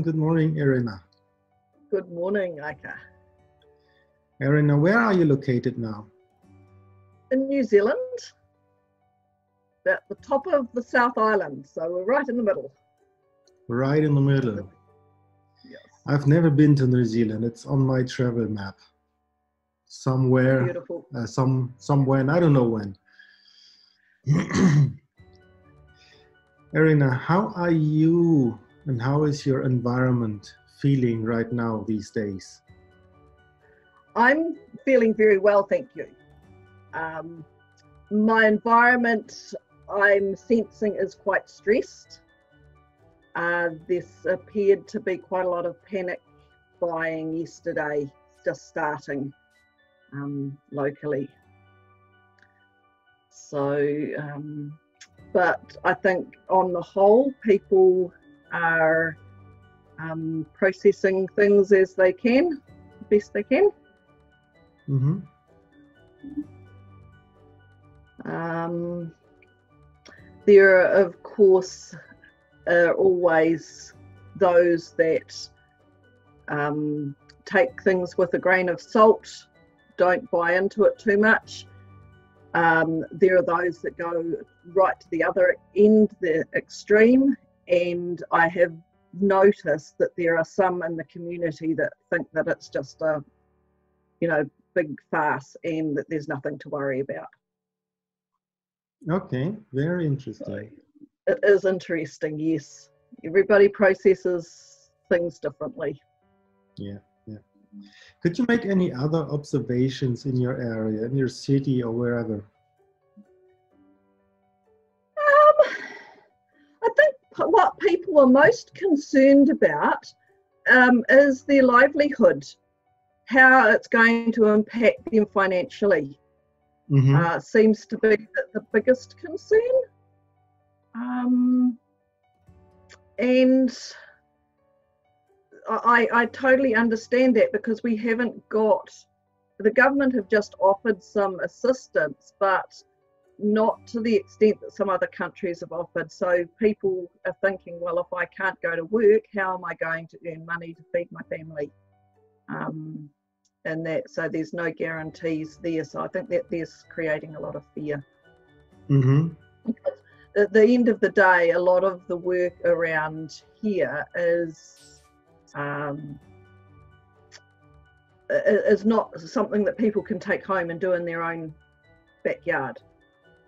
good morning, Erena. Good morning, Ika. Erena, where are you located now? In New Zealand, at the top of the South Island, so we're right in the middle. Right in the middle. Yes. I've never been to New Zealand. It's on my travel map. Somewhere, Beautiful. somewhere, and I don't know when. Erena, how are you and how is your environment feeling right now these days? I'm feeling very well, thank you. My environment, I'm sensing, is quite stressed. This appeared to be quite a lot of panic buying yesterday, just starting locally. So, but I think on the whole, people are processing things as they can, best they can. Mm-hmm. There are, of course, always those that take things with a grain of salt, don't buy into it too much. There are those that go right to the other end, the extreme, and I have noticed that there are some in the community that think that it's just a, big farce and that there's nothing to worry about. Okay, very interesting. So it is interesting, yes. Everybody processes things differently. Yeah. Could you make any other observations in your area, in your city or wherever? I think what people are most concerned about is their livelihood, how it's going to impact them financially. Mm-hmm. Seems to be the biggest concern. And I totally understand that, because we haven't got, the government have just offered some assistance, but not to the extent that some other countries have offered. So people are thinking, well, if I can't go to work, how am I going to earn money to feed my family? And that, so there's no guarantees there. So I think that there's creating a lot of fear. Mm-hmm. At the end of the day, a lot of the work around here is not something that people can take home and do in their own backyard.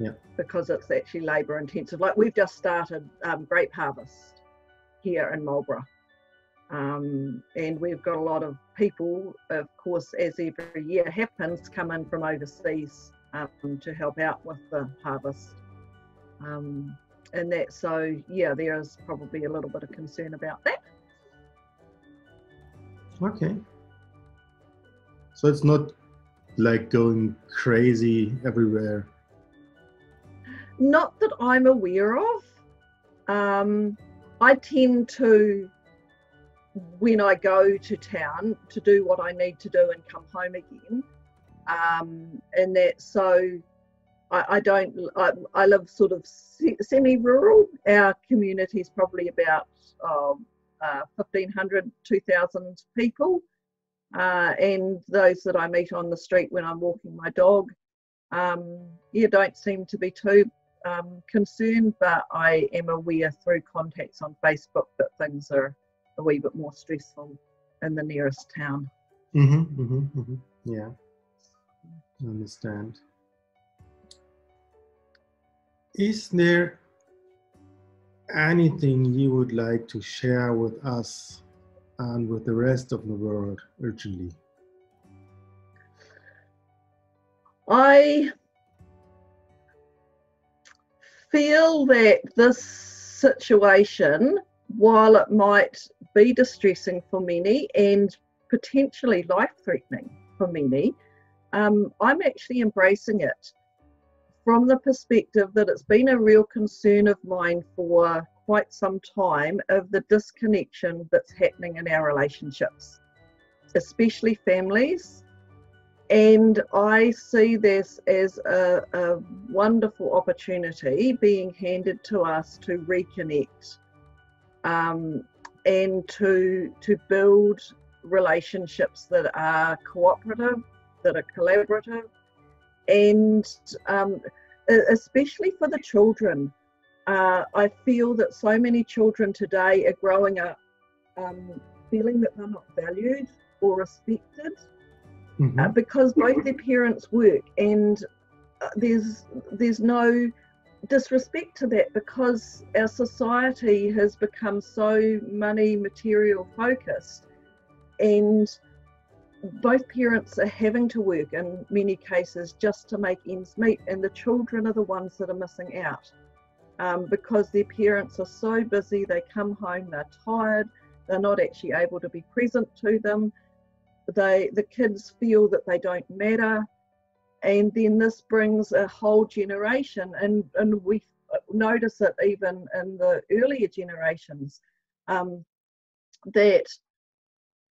Yeah. Because it's actually labour intensive. Like, we've just started grape harvest here in Marlborough. And we've got a lot of people, of course, as every year happens, come in from overseas to help out with the harvest. And that, so yeah, there is probably a little bit of concern about that. Okay. So it's not like going crazy everywhere. Not that I'm aware of. I tend to, when I go to town, to do what I need to do and come home again. And that, so I live sort of semi-rural. Our community is probably about 1,500, 2,000 people. And those that I meet on the street when I'm walking my dog, don't seem to be too concerned, but I am aware through contacts on Facebook that things are a wee bit more stressful in the nearest town. Mm-hmm, mm-hmm, mm-hmm. Yeah, I understand. Is there anything you would like to share with us and with the rest of the world urgently? I feel that this situation, while it might be distressing for many and potentially life-threatening for many, I'm actually embracing it from the perspective that it's been a real concern of mine for quite some time, of the disconnection that's happening in our relationships, especially families. And I see this as a wonderful opportunity being handed to us to reconnect and to build relationships that are cooperative, that are collaborative, and especially for the children. I feel that so many children today are growing up feeling that they're not valued or respected because both their parents work, and there's no disrespect to that, because our society has become so money material focused, and both parents are having to work in many cases just to make ends meet, and the children are the ones that are missing out because their parents are so busy. They come home, they're tired, they're not actually able to be present to them. The kids feel that they don't matter, and then this brings a whole generation, and we notice it even in the earlier generations, that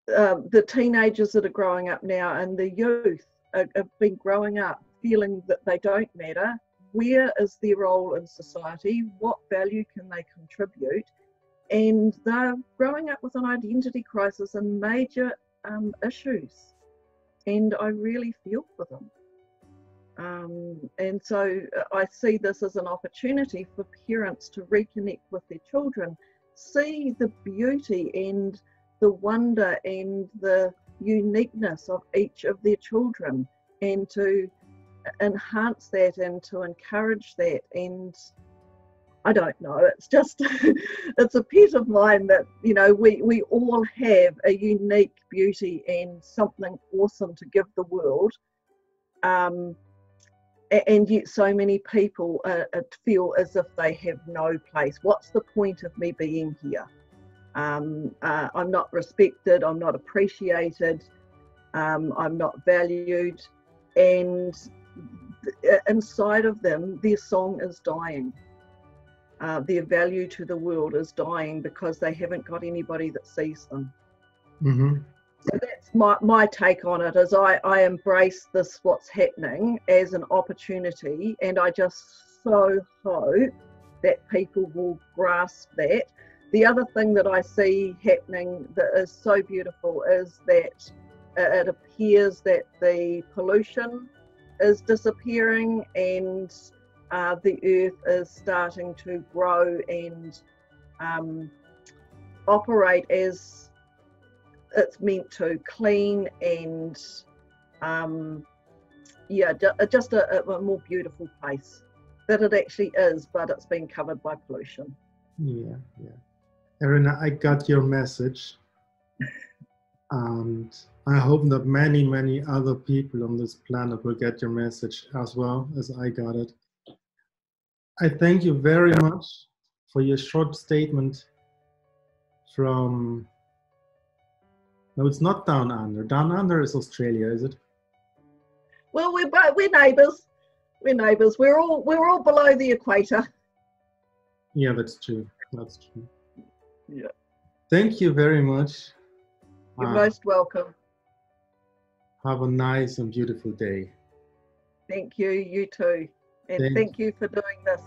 the teenagers that are growing up now and the youth have been growing up feeling that they don't matter. Where is their role in society? What value can they contribute? And they're growing up with an identity crisis and major issues, and I really feel for them. And so I see this as an opportunity for parents to reconnect with their children, see the beauty and the wonder and the uniqueness of each of their children, and to enhance that and to encourage that. And I don't know, it's just it's a pet of mine that, you know, we all have a unique beauty and something awesome to give the world, and yet so many people feel as if they have no place. What's the point of me being here? I'm not respected, I'm not appreciated, I'm not valued, and inside of them their song is dying. Their value to the world is dying because they haven't got anybody that sees them. So that's my take on it, is I embrace this, what's happening, as an opportunity, and I just so hope that people will grasp that. The other thing that I see happening that is so beautiful is that it appears that the pollution is disappearing, and the earth is starting to grow and operate as it's meant to, clean and just a more beautiful place that it actually is, but it's been covered by pollution. Yeah. Erena, I got your message, and I hope that many other people on this planet will get your message as well as I got it. I thank you very much for your short statement from, no, it's not Down Under. Down Under is Australia, is it? Well, we're neighbours. We're neighbours. We're all below the equator. Yeah, that's true. That's true. Yeah. Thank you very much. You're most welcome. Have a nice and beautiful day. Thank you. You too. And thank you for doing this.